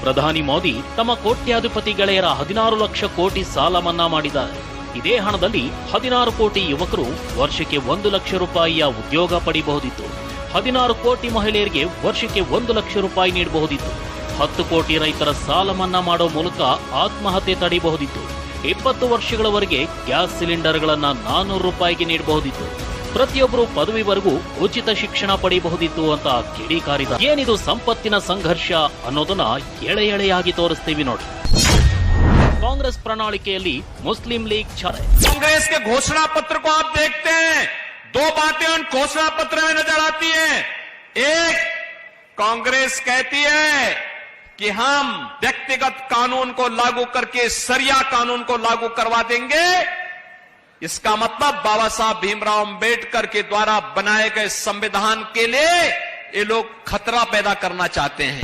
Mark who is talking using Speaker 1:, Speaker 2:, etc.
Speaker 1: ಪ್ರಧಾನಿ ಮೋದಿ ತಮ್ಮ ಕೋಟ್ಯಾಧಿಪತಿ ಗೆಳೆಯರ 16 ಲಕ್ಷ ಕೋಟಿ ಸಾಲ ಮನ್ನಾ ಮಾಡಿದ್ದಾರೆ. ಇದೇ ಹಣದಲ್ಲಿ 16 ಕೋಟಿ ಯುವಕರು ವರ್ಷಕ್ಕೆ 1 ಲಕ್ಷ ರೂಪಾಯಿಯ ಉದ್ಯೋಗ ಪಡೆಯಬಹುದಿತ್ತು. 16 ಕೋಟಿ ಮಹಿಳೆಯರಿಗೆ ವರ್ಷಕ್ಕೆ 1 ಲಕ್ಷ ರೂಪಾಯಿ ನೀಡಬಹುದಿತ್ತು. 10 ಕೋಟಿ ರೈತರ ಸಾಲ ಮನ್ನಾ ಮಾಡೋ ಮೂಲಕ ಆತ್ಮಹತ್ಯೆ ತಡೆಯಬಹುದಿತ್ತು. 20 ವರ್ಷಗಳವರೆಗೆ ಗ್ಯಾಸ್ ಸಿಲಿಂಡರ್ಗಳನ್ನ 400 ರೂಪಾಯಿಗೆ ನೀಡಬಹುದಿತ್ತು. ಪ್ರತಿಯೊಬ್ಬರು ಪದವಿವರೆಗೂ ಉಚಿತ ಶಿಕ್ಷಣ ಪಡೆಯಬಹುದಿತ್ತು ಅಂತ ಕಿಡಿಕಾರಿದ. ಏನಿದು ಸಂಪತ್ತಿನ ಸಂಘರ್ಷ ಅನ್ನೋದನ್ನ ಎಳೆ ಎಳೆಯಾಗಿ ತೋರಿಸ್ತೀವಿ ನೋಡಿ. कांग्रेस प्रणलिकेयल्ली मुस्लिम लीग छाए.
Speaker 2: कांग्रेस के घोषणा पत्र को आप देखते हैं, दो बातें उन घोषणा पत्र में नजर आती हैं. एक, कांग्रेस कहती है कि हम व्यक्तिगत कानून को लागू करके सरिया कानून को लागू करवा देंगे. इसका मतलब बाबा साहब भीमराव अंबेडकर के द्वारा बनाए गए संविधान के लिए ये लोग खतरा पैदा करना चाहते हैं.